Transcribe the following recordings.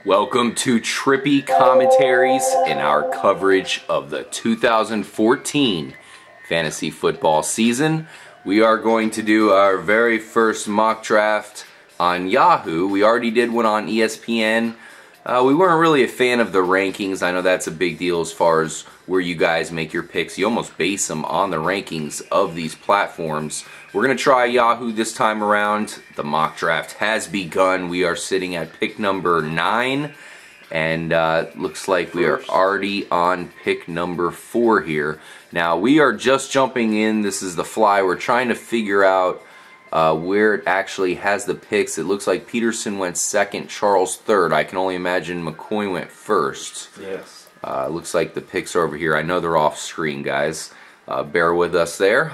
Welcome to Trippy Commentaries in our coverage of the 2014 fantasy football season. We are going to do our very first mock draft on Yahoo. We already did one on ESPN. We weren't really a fan of the rankings. I know that's a big deal as far as where you guys make your picks. You almost base them on the rankings of these platforms. We're going to try Yahoo this time around. The mock draft has begun. We are sitting at pick number 9. And looks like we are already on pick number 4 here. Now, we are just jumping in. This is the fly. We're trying to figure out where it actually has the picks. It looks like Peterson went second, Charles third. I can only imagine McCoy went first. Yes. Looks like the picks are over here. I know they're off screen, guys. Bear with us there.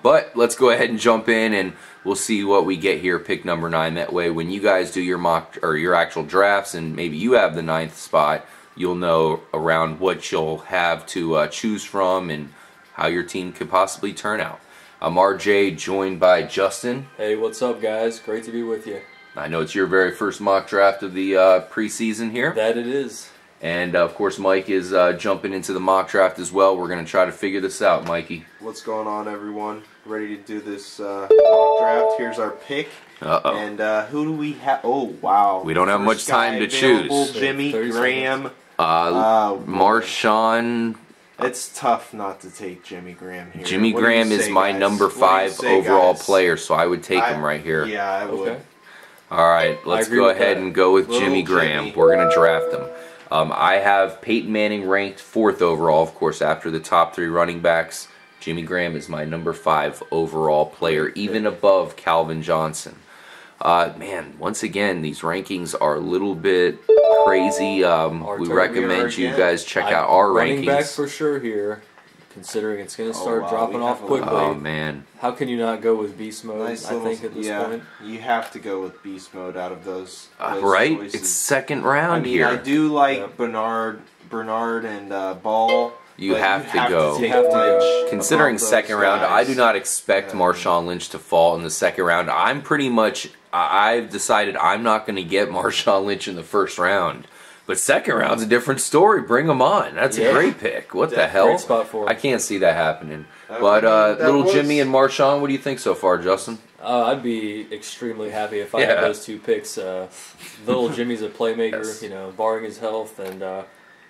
But let's go ahead and jump in and we'll see what we get here, pick number 9. That way when you guys do your mock or your actual drafts and maybe you have the 9th spot, you'll know around what you'll have to choose from and how your team could possibly turn out. I'm RJ, joined by Justin. Hey, what's up, guys? Great to be with you. I know it's your very first mock draft of the preseason here. That it is. And of course Mike is jumping into the mock draft as well. We're going to try to figure this out, Mikey. What's going on, everyone? Ready to do this mock draft. Here's our pick. Uh-oh. And who do we have? Oh, wow. We don't have much time to choose. Jimmy Graham. Marshawn. It's tough not to take Jimmy Graham here. Jimmy Graham is my number 5 overall player, so I would take him right here. Yeah, I would. Okay. All right, let's go ahead and go with Jimmy Graham. We're going to draft him. I have Peyton Manning ranked 4th overall, of course, after the top 3 running backs. Jimmy Graham is my number 5 overall player, even above Calvin Johnson. Man, once again, these rankings are a little bit crazy. We recommend you guys check out our rankings. Running back for sure here, considering it's going to start dropping off quickly. Oh, man. How can you not go with beast mode, Nice I think, at this point? You have to go with beast mode out of those right? choices. It's second round here. I do like Bernard and Ball. You have to go. Considering second round, I do not expect Marshawn Lynch to fall in the second round. I've decided I'm not going to get Marshawn Lynch in the first round. But second round's a different story. Bring him on. That's a great pick. What the hell? Great spot for him. I can't see that happening. But little Jimmy and Marshawn, what do you think so far, Justin? I'd be extremely happy if I had those 2 picks. Little Jimmy's a playmaker, barring his health, and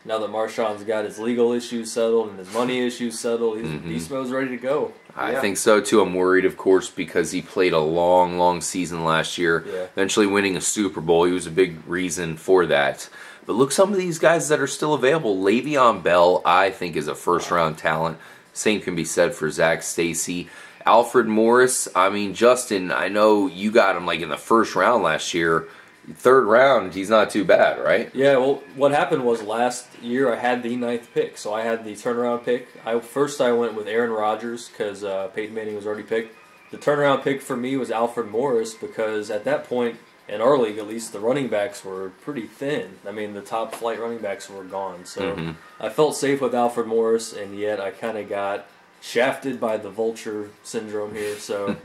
now that Marshawn's got his legal issues settled and his money issues settled, he's beast mode's ready to go. I think so too. I'm worried, of course, because he played a long, long season last year, eventually winning a Super Bowl. He was a big reason for that. But look, some of these guys that are still available. Le'Veon Bell, I think, is a first-round talent. Same can be said for Zach Stacy. Alfred Morris, I mean, Justin, I know you got him like in the first round last year. 3rd round, he's not too bad, right? Yeah, well, what happened was last year I had the 9th pick, so I had the turnaround pick. First I went with Aaron Rodgers because Peyton Manning was already picked. The turnaround pick for me was Alfred Morris because at that point, in our league at least, the running backs were pretty thin. I mean, the top flight running backs were gone. So I felt safe with Alfred Morris, and yet I kind of got shafted by the vulture syndrome here. So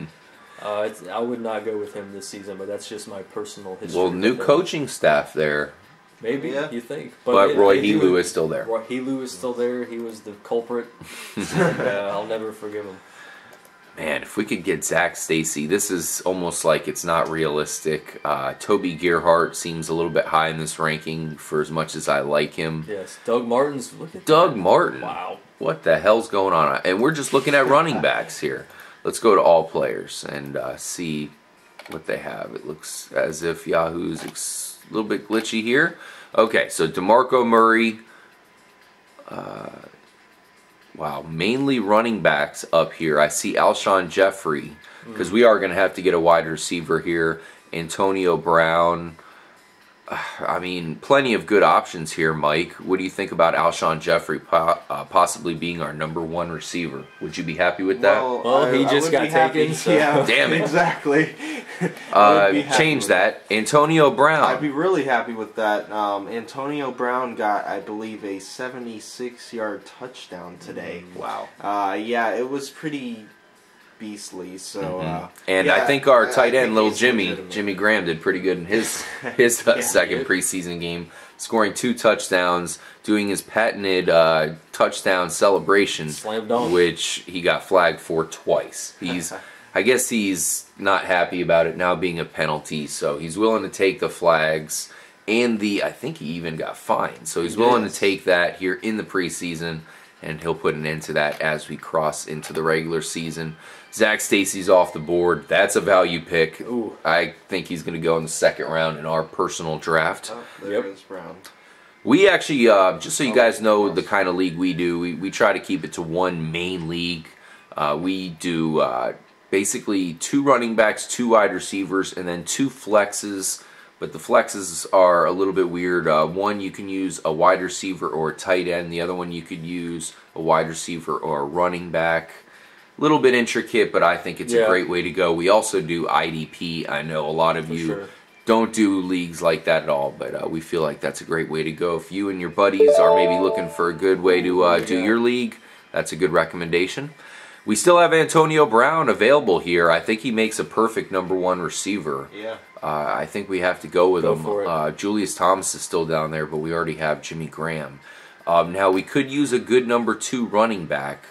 I would not go with him this season, but that's just my personal history. Well, new coaching staff there. Maybe, you think. But Roy Helu is still there. Roy Helu is still there. He was the culprit. And, I'll never forgive him. Man, if we could get Zach Stacy, this is almost like it's not realistic. Toby Gerhart seems a little bit high in this ranking for as much as I like him. Yes, Doug Martin's. Look at Doug Martin. Wow. What the hell's going on? And we're just looking at running backs here. Let's go to all players and see what they have. It looks as if Yahoo's a little bit glitchy here. Okay, so DeMarco Murray. Wow, mainly running backs up here. I see Alshon Jeffrey, because we are going to have to get a wide receiver here. Antonio Brown. I mean, plenty of good options here, Mike. What do you think about Alshon Jeffrey possibly being our number 1 receiver? Would you be happy with that? Well, he just got taken. So. Yeah, damn it. Exactly. Change that. Antonio Brown. I'd be really happy with that. Antonio Brown got, I believe, a 76-yard touchdown today. Wow. Yeah, it was pretty beastly. So and yeah, I think our tight end, little he's Jimmy legitimate. Graham, did pretty good in his second preseason game, scoring 2 touchdowns, doing his patented touchdown celebration, Slam dunk, which he got flagged for twice. I guess he's not happy about it now being a penalty, so he's willing to take the flags, and I think he even got fined. So he's willing to take that here in the preseason, and he'll put an end to that as we cross into the regular season. Zach Stacy's off the board. That's a value pick. Ooh. I think he's going to go in the 2nd round in our personal draft. Oh, there goes Brown. We actually, just so you guys know the kind of league we do, we try to keep it to one main league. We do basically 2 running backs, 2 wide receivers, and then 2 flexes. But the flexes are a little bit weird. One, you can use a wide receiver or a tight end. The other one, you could use a wide receiver or a running back. A little bit intricate, but I think it's a great way to go. We also do IDP. I know a lot of you don't do leagues like that at all, but we feel like that's a great way to go. If you and your buddies are maybe looking for a good way to do your league, that's a good recommendation. We still have Antonio Brown available here. I think he makes a perfect #1 receiver. Yeah. I think we have to go with him. Julius Thomas is still down there, but we already have Jimmy Graham. Now, we could use a good #2 running back.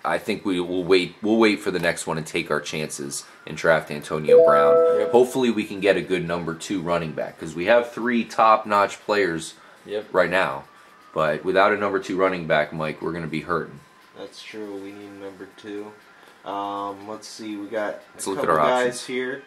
I think we'll wait for the next one and take our chances and draft Antonio Brown. Yep. Hopefully we can get a good #2 running back, because we have 3 top-notch players right now. But without a #2 running back, Mike, we're going to be hurting. That's true. We need #2. Let's see. We got Let's a look at couple our guys options here.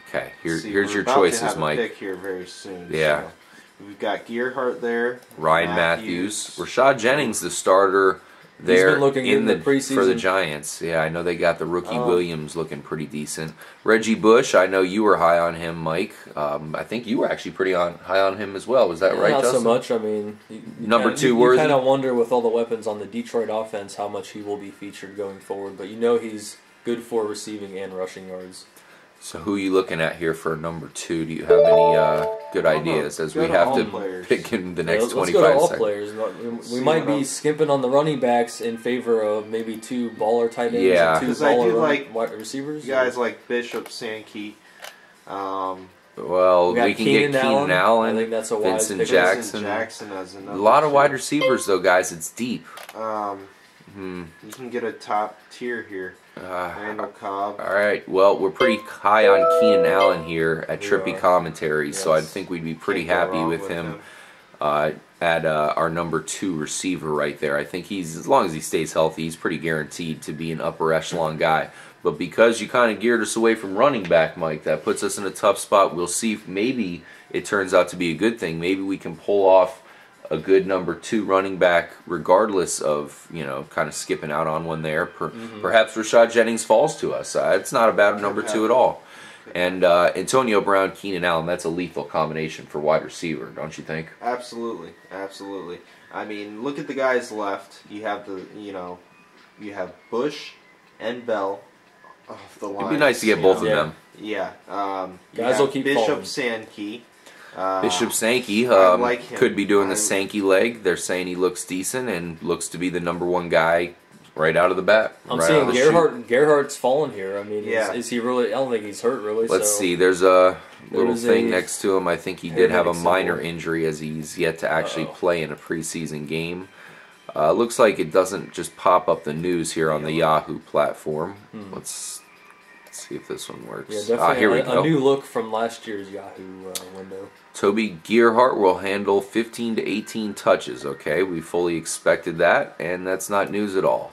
Okay, here's We're your about choices, to have Mike. A pick here very soon. Yeah. So we've got Gearhart there. Ryan Matthews. Rashad Jennings, the starter there been looking in the preseason for the Giants. Yeah, I know they got the rookie Williams looking pretty decent. Reggie Bush, I know you were high on him, Mike. I think you were actually pretty high on him as well. Was that right, Not Justin? so much. I mean, #2 worthy. You kind of wonder with all the weapons on the Detroit offense how much he will be featured going forward. But you know he's good for receiving and rushing yards. So who are you looking at here for #2? Do you have any good ideas as we have to pick in the next 25 Let's go to all seconds? players. We might be skimping on the running backs in favor of maybe 2 baller tight ends and 2 baller wide receivers. Guys like Bishop, Sankey. Well, we can get Keenan Allen. I think that's a wise Vincent pick. Jackson. As A lot of wide receivers, though, guys. It's deep. You can get a top tier here. Randall Cobb. All right. Well, we're pretty high on Keenan Allen here at Trippy Commentaries, so I think we'd be pretty happy with him at our #2 receiver right there. I think as long as he stays healthy, he's pretty guaranteed to be an upper echelon guy. But because you kind of geared us away from running back, Mike, that puts us in a tough spot. We'll see if maybe it turns out to be a good thing. Maybe we can pull off a good #2 running back, regardless of, kind of skipping out on one there. Perhaps Rashad Jennings falls to us. It's not a bad #2 at all. And Antonio Brown, Keenan Allen, that's a lethal combination for wide receiver, don't you think? Absolutely, absolutely. I mean, look at the guys left. You have you have Bush and Bell off the line. It'd be nice to get both of them. Yeah. Guys will keep Bishop falling. Sankey. Bishop Sankey like him. could be doing the Sankey leg. They're saying he looks decent and looks to be the #1 guy right out of the bat. I'm seeing Gerhardt's fallen here. I mean, is he really? I don't think he's hurt really. Let's see. There's a little thing next to him. I think he did have a minor injury, as he's yet to actually play in a preseason game. Looks like it doesn't just pop up the news here on the Yahoo platform. Let's see if this one works. Yeah, definitely here we go. A new look from last year's Yahoo window. Toby Gearhart will handle 15 to 18 touches. Okay, we fully expected that, and that's not news at all.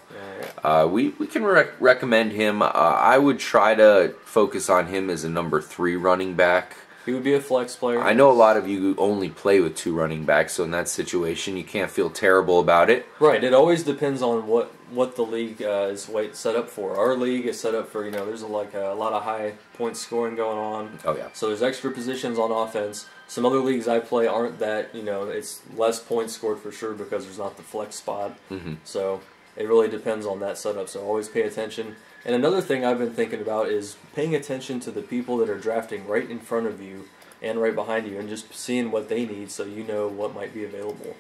We can recommend him. I would try to focus on him as a #3 running back. He would be a flex player. I know a lot of you only play with 2 running backs, so in that situation, you can't feel terrible about it. Right. It always depends on what the league is set up for. Our league is set up for, there's a lot of high point scoring going on. Oh, yeah. So there's extra positions on offense. Some other leagues I play aren't that, it's less points scored for sure because there's not the flex spot. So it really depends on that setup. So always pay attention. And another thing I've been thinking about is paying attention to the people that are drafting right in front of you and right behind you and just seeing what they need so you know what might be available.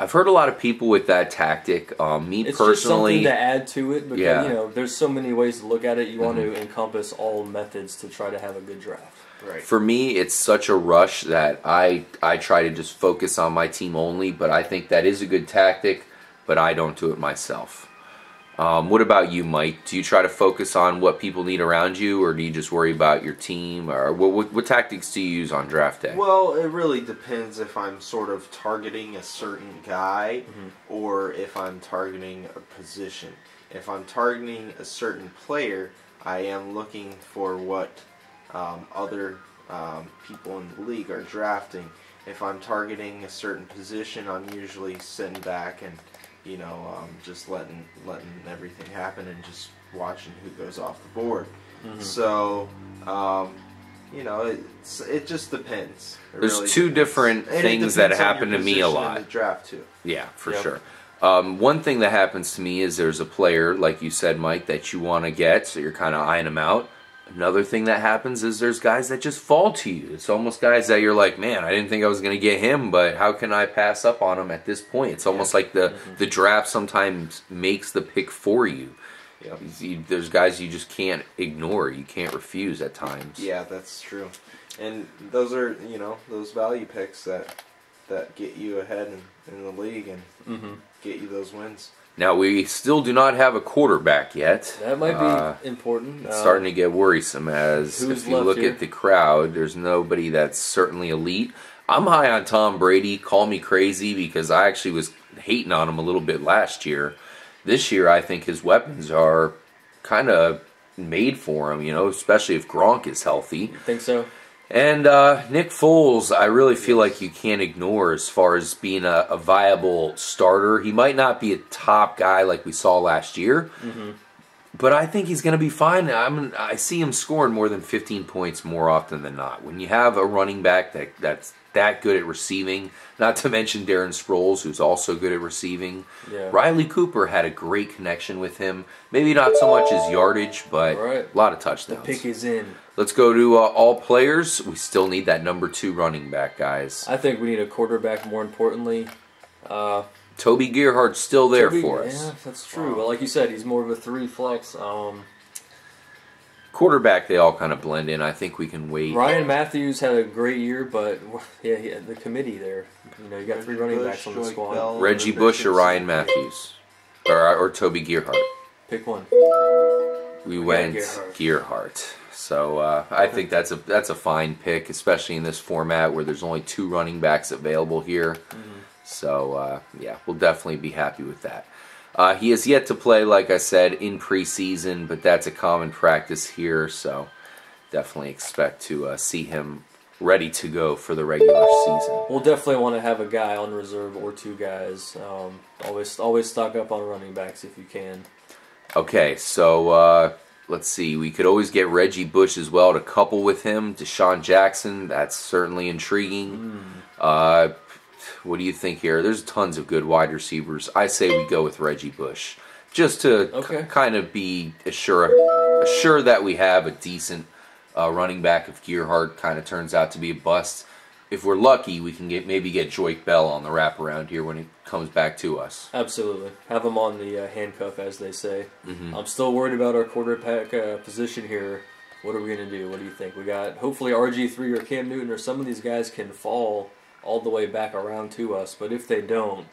I've heard a lot of people with that tactic. Me it's personally, just something to add to it because yeah. you know there's so many ways to look at it. You want to encompass all methods to try to have a good draft. Right. For me, it's such a rush that I try to just focus on my team only. But I think that is a good tactic. But I don't do it myself. What about you, Mike? Do you try to focus on what people need around you, or do you just worry about your team? Or what tactics do you use on draft day? Well, it really depends if I'm sort of targeting a certain guy or if I'm targeting a position. If I'm targeting a certain player, I am looking for what other people in the league are drafting. If I'm targeting a certain position, I'm usually sitting back and just letting everything happen and just watching who goes off the board. So, it just depends. There's really two depends. different And things it that depends on happen your to me a position lot. in the draft too. Yeah, for Yep. sure. One thing that happens to me is there's a player, like you said, Mike, that you want to get, so you're kind of eyeing them out. Another thing that happens is there's guys that just fall to you. It's almost guys that you're like, man, I didn't think I was going to get him, but how can I pass up on him at this point? It's almost like the draft sometimes makes the pick for you. Yep. There's guys you just can't ignore. You can't refuse at times. Yeah, that's true. And those are, those value picks that get you ahead in the league and get you those wins. Now, we still do not have a quarterback yet. That might be important. It's starting to get worrisome as if you look at the crowd, there's nobody that's certainly elite. I'm high on Tom Brady. Call me crazy because I actually was hating on him a little bit last year. This year, I think his weapons are kind of made for him, especially if Gronk is healthy. You think so? And Nick Foles, I really feel like you can't ignore as far as being a viable starter. He might not be a top guy like we saw last year, but I think he's going to be fine. I see him scoring more than 15 points more often than not. When you have a running back that's that good at receiving, not to mention Darren Sproles, who's also good at receiving. Yeah. Riley Cooper had a great connection with him. Maybe not so much as yardage, but a lot of touchdowns. The pick is in. Let's go to all players. We still need that number 2 running back, guys. I think we need a quarterback more importantly. Toby Gerhardt's still there for us. Yeah, that's true. But like you said, he's more of a 3 flex. Quarterback, they all kind of blend in. I think we can wait. Ryan Matthews had a great year, but yeah, the committee there. You got 3 running backs on the squad. Bell, Reggie Bush or Ryan Matthews? Or Toby Gerhardt? Pick one. We went Gerhardt. So I think that's a fine pick, especially in this format where there's only 2 running backs available here. So yeah, we'll definitely be happy with that. He has yet to play, like I said, in preseason, but that's a common practice here. So definitely expect to see him ready to go for the regular season. We'll definitely want to have a guy on reserve or 2 guys. Always stock up on running backs if you can. Okay, so let's see. We could always get Reggie Bush as well to couple with him. Deshaun Jackson, that's certainly intriguing. What do you think here? There's tons of good wide receivers. I say we go with Reggie Bush. Just to kind of be assured that we have a decent running back if Gerhardt kind of turns out to be a bust. If we're lucky, we can maybe get Joyke Bell on the wraparound here when he comes back to us. Absolutely. Have him on the handcuff, as they say. I'm still worried about our quarterback position here. What are we going to do? What do you think? We got hopefully RG3 or Cam Newton or some of these guys can fall all the way back around to us. But if they don't...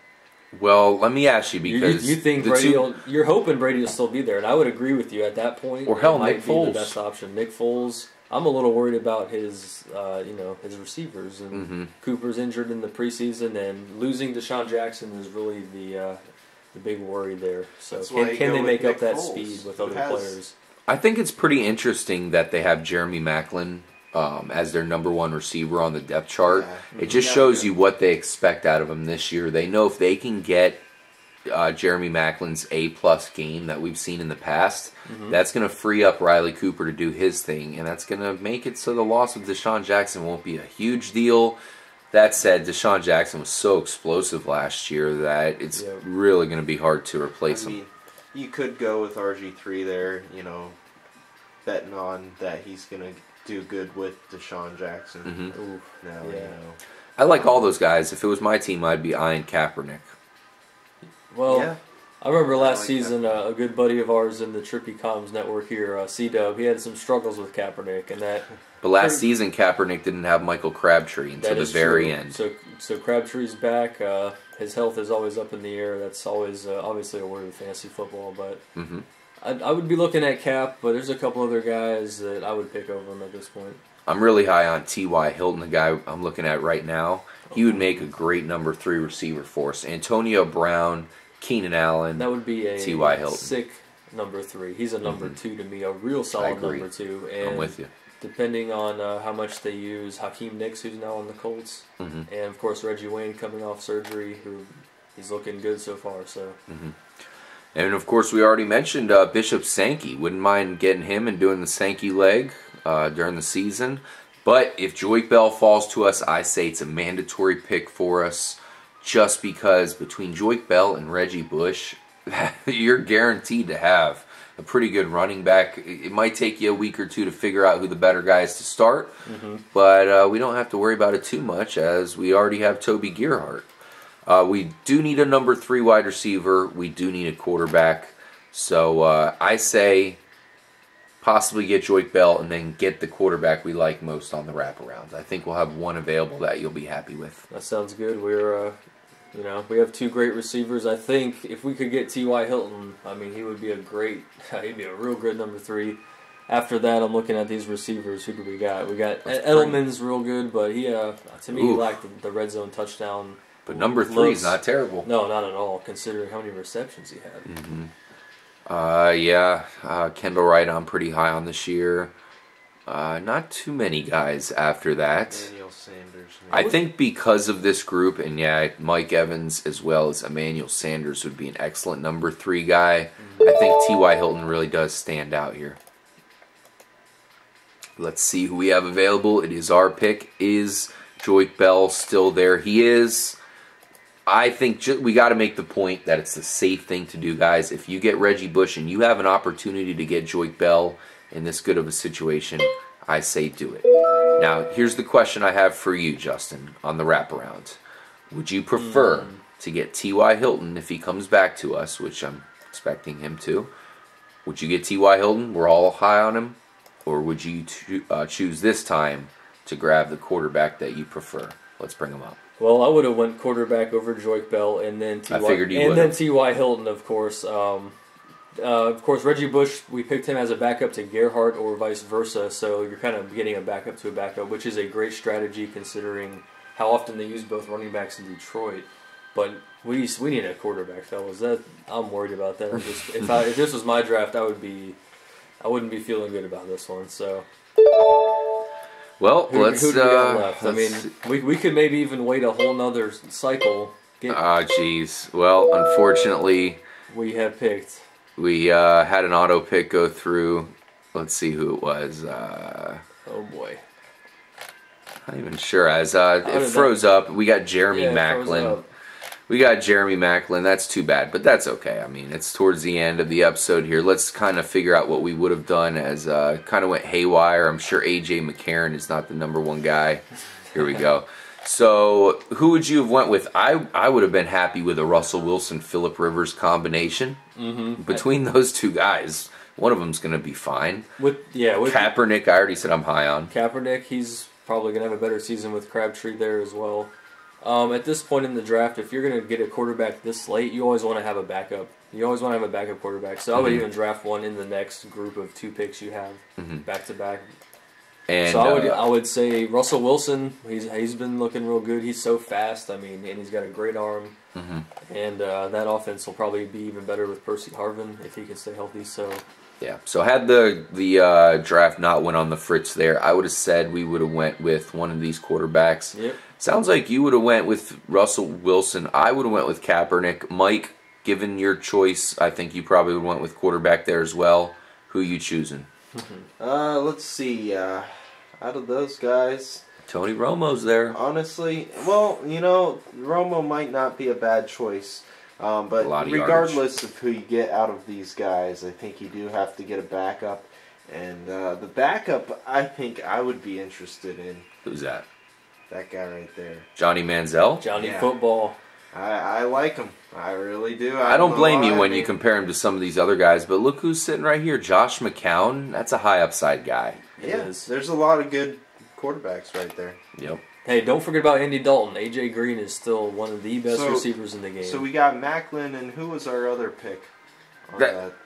Well, let me ask you because... You think Brady you're hoping Brady will still be there, and I would agree with you at that point. Or hell, Nick Foles. Be the best option. Nick Foles... I'm a little worried about his receivers. And Cooper's injured in the preseason, and losing Deshaun Jackson is really the big worry there. So can they make up that speed with other players? I think it's pretty interesting that they have Jeremy Maclin as their number 1 receiver on the depth chart. It just shows you what they expect out of him this year. They know if they can get Jeremy Maclin's A+ game that we've seen in the past, that's going to free up Riley Cooper to do his thing, and that's going to make it so the loss of Deshaun Jackson won't be a huge deal. That said, Deshaun Jackson was so explosive last year that it's really going to be hard to replace him. You could go with RG3 there, betting on that he's going to do good with Deshaun Jackson. I like all those guys. If it was my team, I'd be eyeing Kaepernick. Well, Yeah. I remember last like season a good buddy of ours in the Trippy Comms network here, C-Dub, he had some struggles with Kaepernick, and that. But last season, Kaepernick didn't have Michael Crabtree until the very end. So Crabtree's back. His health is always up in the air. That's always obviously a word of fantasy football. But I would be looking at Cap, but there's a couple other guys that I would pick over him at this point. I'm really high on T.Y. Hilton, the guy I'm looking at right now. He would make a great number 3 receiver for us. Antonio Brown, Keenan Allen, That would be a T.Y. Hilton. sick number 3. He's a number 2 to me, a real solid number 2. And I'm with you. depending on how much they use Hakeem Nicks, who's now on the Colts, and of course Reggie Wayne coming off surgery, who he's looking good so far. So, And of course, we already mentioned Bishop Sankey. Wouldn't mind getting him and doing the Sankey leg during the season. But if Joique Bell falls to us, I say it's a mandatory pick for us, just because between Joique Bell and Reggie Bush, you're guaranteed to have a pretty good running back. It might take you a week or two to figure out who the better guy is to start, but we don't have to worry about it too much, as we already have Toby Gerhart. We do need a number 3 wide receiver. We do need a quarterback. So I say possibly get Joique Bell and then get the quarterback we like most on the wraparound. I think we'll have one available that you'll be happy with. that sounds good. We're we have 2 great receivers. I think if we could get T.Y. Hilton, I mean, he would be he'd be a real good number 3. After that, I'm looking at these receivers. Who do we got? We got Edelman's real good, but he, to me, he lacked the red zone touchdown. But number 3 is not terrible. No, not at all, considering how many receptions he had. Kendall Wright I'm pretty high on this year. Not too many guys after that. Emmanuel Sanders. I think because of this group, and Mike Evans as well as Emmanuel Sanders would be an excellent number 3 guy. I think T.Y. Hilton really does stand out here. Let's see who we have available. It is our pick. Is Joique Bell still there? He is. I think we got to make the point that it's the safe thing to do, guys. If you get Reggie Bush and you have an opportunity to get Joique Bell in this good of a situation, I say do it. Now, here's the question I have for you, Justin, on the wraparound. Would you prefer to get T.Y. Hilton if he comes back to us, which I'm expecting him to? Would you get T.Y. Hilton? We're all high on him. Or would you choose this time to grab the quarterback that you prefer? Let's bring him up. Well, I would have went quarterback over Joique Bell, and then T.Y. I figured you would. And then T.Y. Hilton, of course. Of course, Reggie Bush, we picked him as a backup to Gerhart or vice versa, so you're kind of getting a backup to a backup, which is a great strategy considering how often they use both running backs in Detroit. But we need a quarterback, fellas. I'm worried about that. If this was my draft, I wouldn't be feeling good about this one. So, well, who do we got left? I mean, we could maybe even wait a whole nother cycle. Jeez. Well, unfortunately, we have picked. We had an auto pick go through. Let's see who it was. Oh boy. Not even sure. As it froze up, we got Jeremy Maclin. We got Jeremy Maclin. That's too bad, but that's okay. I mean, it's towards the end of the episode here. Let's kind of figure out what we would have done as kind of went haywire. I'm sure A.J. McCarron is not the number 1 guy. Here we go. So, who would you have went with? I would have been happy with a Russell Wilson-Phillip Rivers combination. Between those 2 guys, one of them's going to be fine. With Kaepernick, I already said I'm high on. Kaepernick, he's probably going to have a better season with Crabtree there as well. At this point in the draft, if you're going to get a quarterback this late, you always want to have a backup. You always want to have a backup quarterback. So I would even draft one in the next group of 2 picks you have, back to back. And so I would say Russell Wilson. He's been looking real good. He's so fast. I mean, and he's got a great arm. And that offense will probably be even better with Percy Harvin if he can stay healthy. So. Yeah, so had the draft not went on the fritz there, I would have said we would have went with one of these quarterbacks. Yep. Sounds like you would have went with Russell Wilson. I would have went with Kaepernick. Mike, given your choice, I think you probably would have went with quarterback there as well. Who are you choosing? Let's see. Out of those guys, Tony Romo's there. Honestly, well, Romo might not be a bad choice. But regardless of who you get out of these guys, I think you do have to get a backup. And the backup, I think I would be interested in. Who's that? That guy right there. Johnny Manziel? Johnny Football. I like him. I really do. I don't blame you when you compare him to some of these other guys, but look who's sitting right here. Josh McCown, that's a high upside guy. Yeah, there's a lot of good quarterbacks right there. Yep. Hey, don't forget about Andy Dalton. A.J. Green is still one of the best receivers in the game. So we got Macklin, and who was our other pick?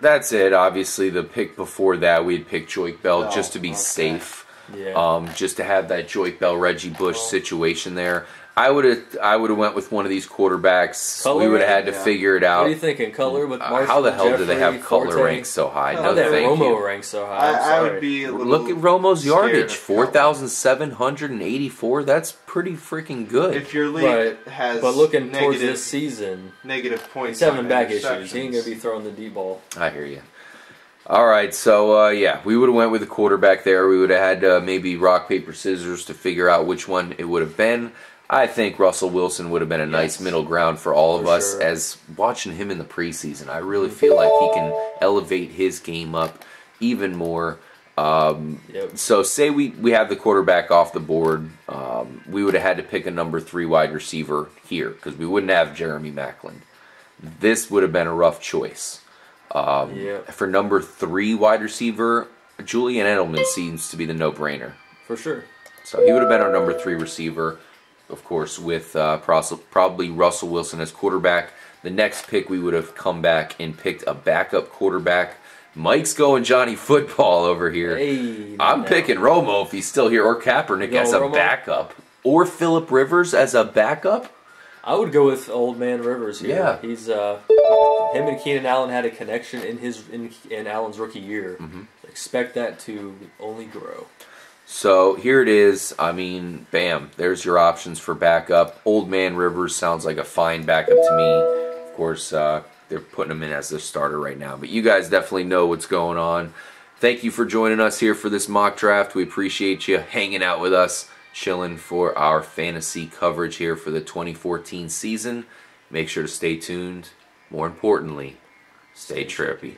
That's it. Obviously, the pick before that, we'd pick Joik Bell just to be safe. Yeah. Just to have that Joik Bell, Reggie Bush situation there. I would have went with one of these quarterbacks. Cutler, we would have had to figure it out. What are you thinking? Cutler with Marshall, how the hell Jeffrey, do they have Cutler Forte? ranked so high? How No, that thank Romo you. ranked so high? I would be a little Look at Romo's yardage, scared of 4,784. That's pretty freaking good. If your league has but looking towards negative, this season, negative points, he's having on back interceptions. issues. He ain't gonna be throwing the deep ball. I hear you. All right, so yeah, we would have went with a quarterback there. We would have had to maybe rock, paper, scissors to figure out which one it would have been. I think Russell Wilson would have been a nice middle ground for all of us. Sure. As watching him in the preseason, I really feel like he can elevate his game up even more. So say we have the quarterback off the board, we would have had to pick a number 3 wide receiver here because we wouldn't have Jeremy Macklin. This would have been a rough choice. For number 3 wide receiver, Julian Edelman seems to be the no-brainer. For sure. So he would have been our number 3 receiver, of course, with probably Russell Wilson as quarterback. The next pick, we would have come back and picked a backup quarterback. Mike's going Johnny Football over here. Hey, I'm picking Romo if he's still here, or Kaepernick as a backup, or Phillip Rivers as a backup. I would go with Old Man Rivers here. Yeah. He's him and Keenan Allen had a connection in Allen's rookie year. Expect that to only grow. So here it is. I mean, bam, there's your options for backup. Old Man Rivers sounds like a fine backup to me. Of course, they're putting him in as their starter right now. But you guys definitely know what's going on. Thank you for joining us here for this mock draft. We appreciate you hanging out with us, chilling for our fantasy coverage here for the 2014 season. Make sure to stay tuned. More importantly, stay trippy.